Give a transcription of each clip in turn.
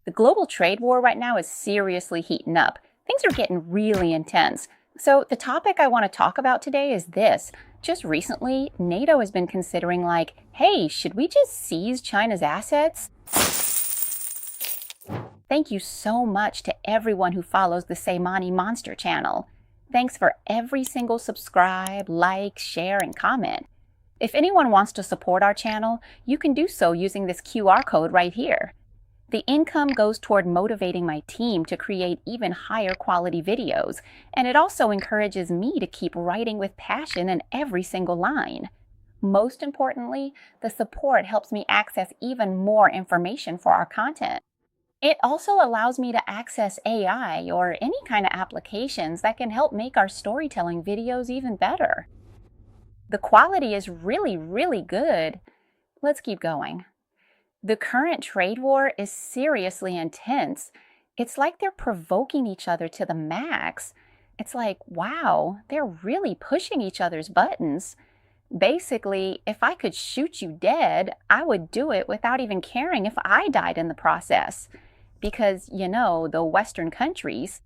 The global trade war right now is seriously heating up. Things are getting really intense. So the topic I want to talk about today is this. Just recently, NATO has been considering hey, should we just seize China's assets? Thank you so much to everyone who follows the Sai Money Monster channel. Thanks for every single subscribe, like, share, and comment. If anyone wants to support our channel, you can do so using this QR code right here. The income goes toward motivating my team to create even higher quality videos, and it also encourages me to keep writing with passion in every single line. Most importantly, the support helps me access even more information for our content. It also allows me to access AI or any kind of applications that can help make our storytelling videos even better. The quality is really good. Let's keep going. The current trade war is seriously intense. It's like they're provoking each other to the max. It's like, wow, they're really pushing each other's buttons. Basically, if I could shoot you dead, I would do it without even caring if I died in the process. Because, the Western countries,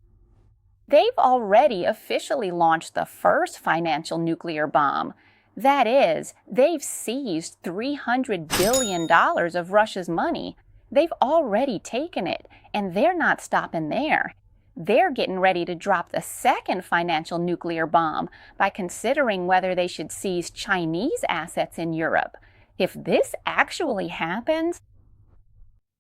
they've already officially launched the first financial nuclear bomb. That is, they've seized $300 billion of Russia's money. They've already taken it, and they're not stopping there. They're getting ready to drop the second financial nuclear bomb by considering whether they should seize Chinese assets in Europe. If this actually happens,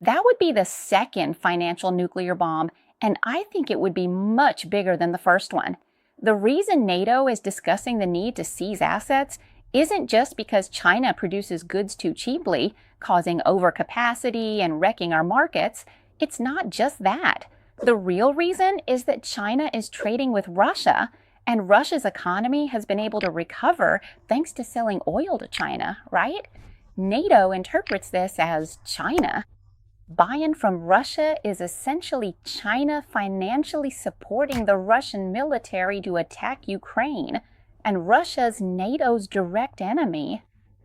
that would be the second financial nuclear bomb, and I think it would be much bigger than the first one. The reason NATO is discussing the need to seize assets isn't just because China produces goods too cheaply, causing overcapacity and wrecking our markets. It's not just that. The real reason is that China is trading with Russia, and Russia's economy has been able to recover thanks to selling oil to China, right? NATO interprets this as China buying from Russia is essentially China financially supporting the Russian military to attack Ukraine, and Russia's NATO's direct enemy.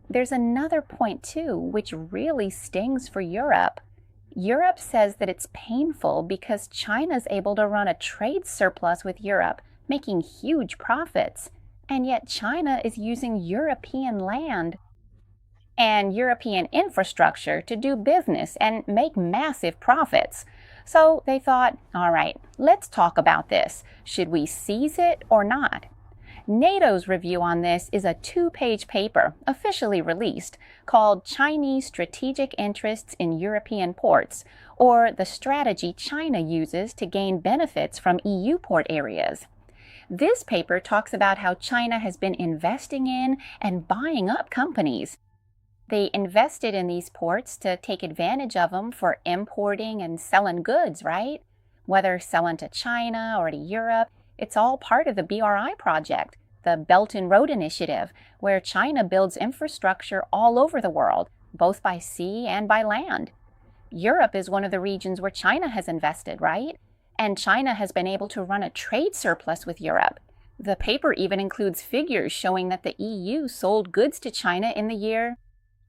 There's another point too, which really stings for Europe. Europe says that it's painful because China's able to run a trade surplus with Europe, making huge profits, and yet China is using European land and European infrastructure to do business and make massive profits. So they thought, all right, let's talk about this. Should we seize it or not? NATO's review on this is a 2-page paper officially released called Chinese Strategic Interests in European Ports, or the strategy China uses to gain benefits from EU port areas. This paper talks about how China has been investing in and buying up companies. They invested in these ports to take advantage of them for importing and selling goods, right? Whether selling to China or to Europe, it's all part of the BRI project, the Belt and Road Initiative, where China builds infrastructure all over the world, both by sea and by land. Europe is one of the regions where China has invested, right? And China has been able to run a trade surplus with Europe. The paper even includes figures showing that the EU sold goods to China in the year.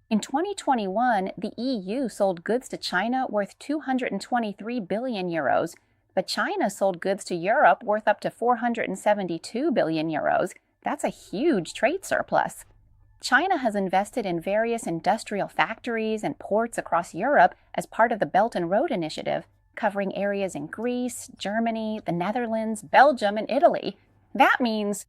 In 2021, the EU sold goods to China worth 223 billion euros, but China sold goods to Europe worth up to 472 billion euros. That's a huge trade surplus. China has invested in various industrial factories and ports across Europe as part of the Belt and Road Initiative, covering areas in Greece, Germany, the Netherlands, Belgium, and Italy. That means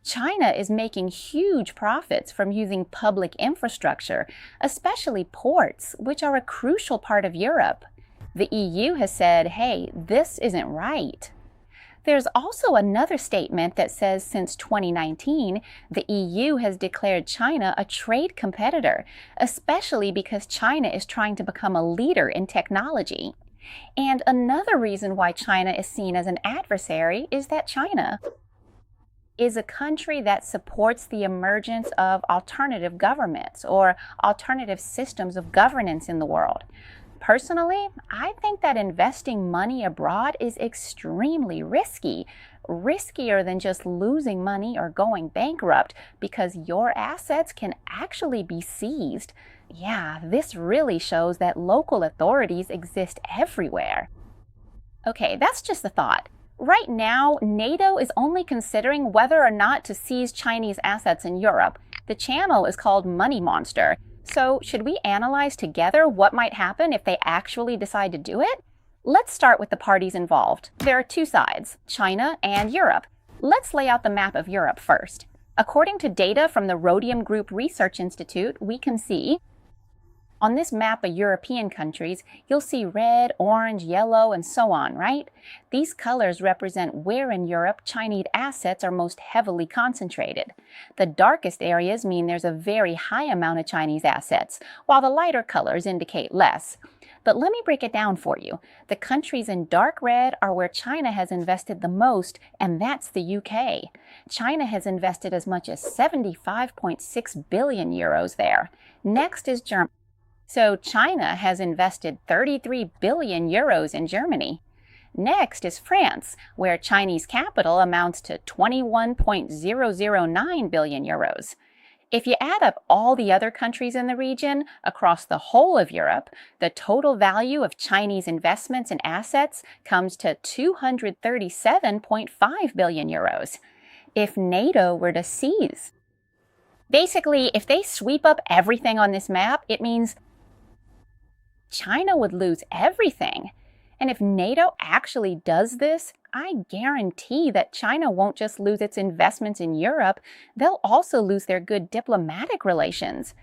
China is making huge profits from using public infrastructure, especially ports, which are a crucial part of Europe. The EU has said, hey, this isn't right. There's also another statement that says since 2019, the EU has declared China a trade competitor, especially because China is trying to become a leader in technology. And another reason why China is seen as an adversary is that China is a country that supports the emergence of alternative governments or alternative systems of governance in the world. Personally, I think that investing money abroad is extremely risky, riskier than just losing money or going bankrupt, because your assets can actually be seized. Yeah, this really shows that local authorities exist everywhere. Okay, that's just a thought. Right now, NATO is only considering whether or not to seize Chinese assets in Europe. The channel is called Money Monster. So, should we analyze together what might happen if they actually decide to do it? Let's start with the parties involved. There are two sides, China and Europe. Let's lay out the map of Europe first. According to data from the Rhodium Group Research Institute, we can see on this map of European countries, you'll see red, orange, yellow, and so on, right? These colors represent where in Europe Chinese assets are most heavily concentrated. The darkest areas mean there's a very high amount of Chinese assets, while the lighter colors indicate less. But let me break it down for you. The countries in dark red are where China has invested the most, and that's the UK. China has invested as much as 75.6 billion euros there. Next is Germany. So China has invested 33 billion euros in Germany. Next is France, where Chinese capital amounts to 21.009 billion euros. If you add up all the other countries in the region across the whole of Europe, the total value of Chinese investments and assets comes to 237.5 billion euros. If NATO were to seize, basically, if they sweep up everything on this map, it means China would lose everything. And if NATO actually does this, I guarantee that China won't just lose its investments in Europe, they'll also lose their good diplomatic relations.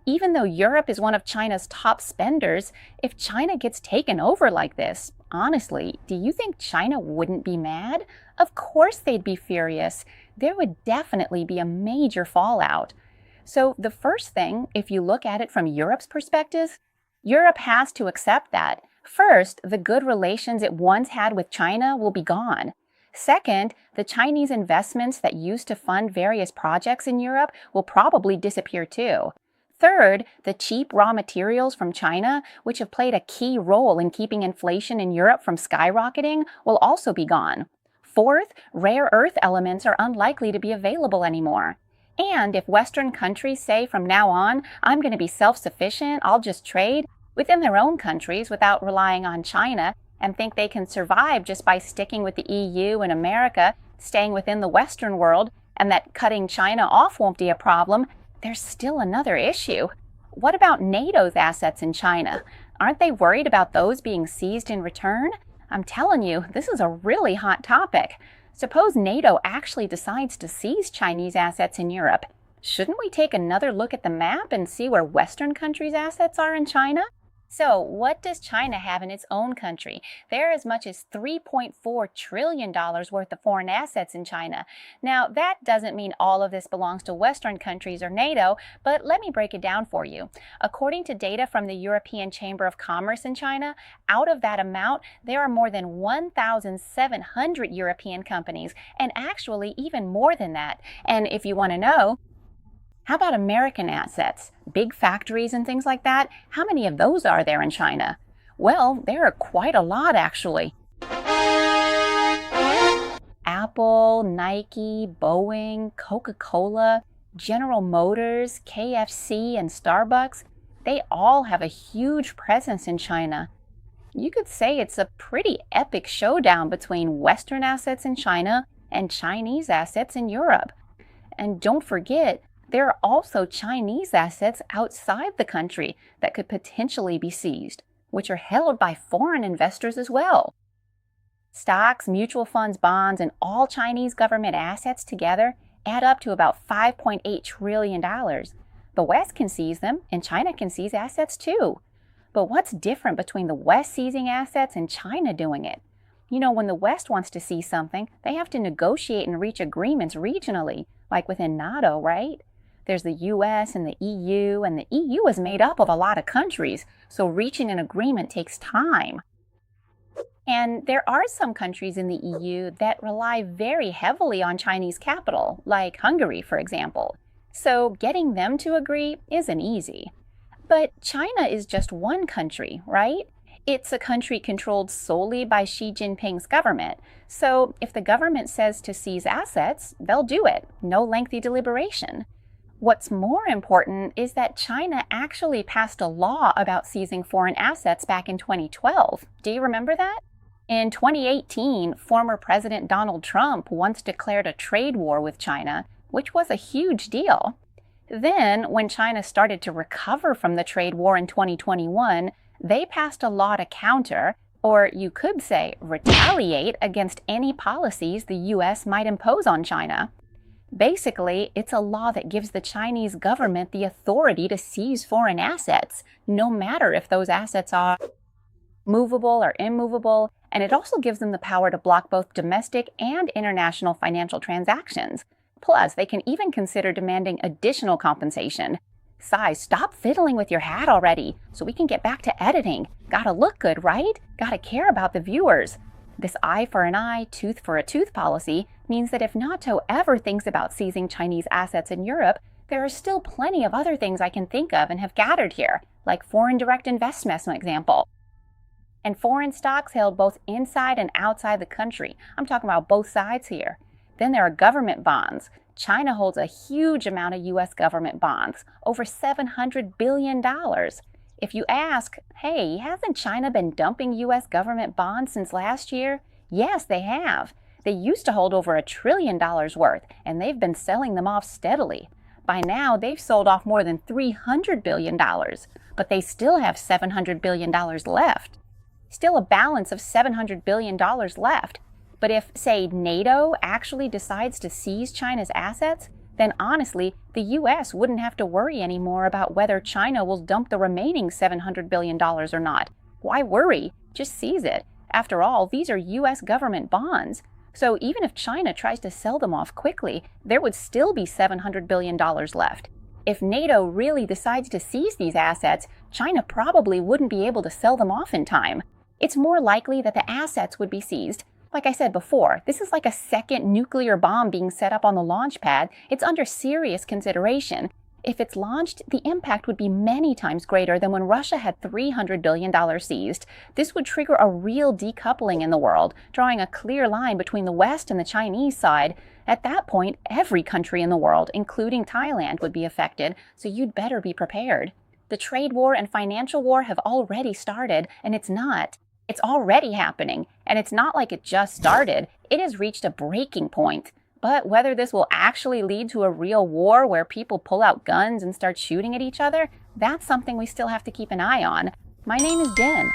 Even though Europe is one of China's top spenders, if China gets taken over like this, honestly, do you think China wouldn't be mad? Of course they'd be furious. There would definitely be a major fallout. So the first thing, if you look at it from Europe's perspective, Europe has to accept that. First, the good relations it once had with China will be gone. Second, the Chinese investments that used to fund various projects in Europe will probably disappear too. Third, the cheap raw materials from China, which have played a key role in keeping inflation in Europe from skyrocketing, will also be gone. Fourth, rare earth elements are unlikely to be available anymore. And if Western countries say from now on, I'm going to be self-sufficient, I'll just trade within their own countries without relying on China and think they can survive just by sticking with the EU and America, staying within the Western world, and that cutting China off won't be a problem, there's still another issue. What about NATO's assets in China? Aren't they worried about those being seized in return? I'm telling you, this is a really hot topic. Suppose NATO actually decides to seize Chinese assets in Europe. Shouldn't we take another look at the map and see where Western countries' assets are in China? So, what does China have in its own country? There are as much as $3.4 trillion worth of foreign assets in China. Now, that doesn't mean all of this belongs to Western countries or NATO, but let me break it down for you. According to data from the European Chamber of Commerce in China, out of that amount, there are more than 1,700 European companies, and actually even more than that. And if you want to know, how about American assets? Big factories and things like that? How many of those are there in China? Well, there are quite a lot, actually. Apple, Nike, Boeing, Coca-Cola, General Motors, KFC, and Starbucks, they all have a huge presence in China. You could say it's a pretty epic showdown between Western assets in China and Chinese assets in Europe. And don't forget, there are also Chinese assets outside the country that could potentially be seized, which are held by foreign investors as well. Stocks, mutual funds, bonds, and all Chinese government assets together add up to about $5.8 trillion. The West can seize them, and China can seize assets too. But what's different between the West seizing assets and China doing it? You know, when the West wants to seize something, they have to negotiate and reach agreements regionally, like within NATO, right? There's the US and the EU, and the EU is made up of a lot of countries, so reaching an agreement takes time. And there are some countries in the EU that rely very heavily on Chinese capital, like Hungary, for example. So getting them to agree isn't easy. But China is just one country, right? It's a country controlled solely by Xi Jinping's government. So if the government says to seize assets, they'll do it. No lengthy deliberation. What's more important is that China actually passed a law about seizing foreign assets back in 2012. Do you remember that? In 2018, former President Donald Trump once declared a trade war with China, which was a huge deal. Then, when China started to recover from the trade war in 2021, they passed a law to counter, or you could say retaliate, against any policies the US might impose on China. Basically, it's a law that gives the Chinese government the authority to seize foreign assets, no matter if those assets are movable or immovable, and it also gives them the power to block both domestic and international financial transactions. Plus, they can even consider demanding additional compensation. Sai, stop fiddling with your hat already, so we can get back to editing. Gotta look good, right? Gotta care about the viewers. This eye for an eye, tooth for a tooth policy means that if NATO ever thinks about seizing Chinese assets in Europe, there are still plenty of other things I can think of and have gathered here, like foreign direct investment, for example. And foreign stocks held both inside and outside the country. I'm talking about both sides here. Then there are government bonds. China holds a huge amount of U.S. government bonds, over $700 billion. If you ask, hey, hasn't China been dumping U.S. government bonds since last year? Yes, they have. They used to hold over $1 trillion worth, and they've been selling them off steadily. By now, they've sold off more than $300 billion, but they still have $700 billion left. Still a balance of $700 billion left. But if, say, NATO actually decides to seize China's assets, then honestly, the US wouldn't have to worry anymore about whether China will dump the remaining $700 billion or not. Why worry? Just seize it. After all, these are US government bonds. So even if China tries to sell them off quickly, there would still be $700 billion left. If NATO really decides to seize these assets, China probably wouldn't be able to sell them off in time. It's more likely that the assets would be seized. Like I said before, this is like a second nuclear bomb being set up on the launch pad. It's under serious consideration. If it's launched, the impact would be many times greater than when Russia had $300 billion seized. This would trigger a real decoupling in the world, drawing a clear line between the West and the Chinese side. At that point, every country in the world, including Thailand, would be affected, so you'd better be prepared. The trade war and financial war have already started, and it's already happening, and it's not like it just started. It has reached a breaking point. But whether this will actually lead to a real war where people pull out guns and start shooting at each other, that's something we still have to keep an eye on. My name is Din.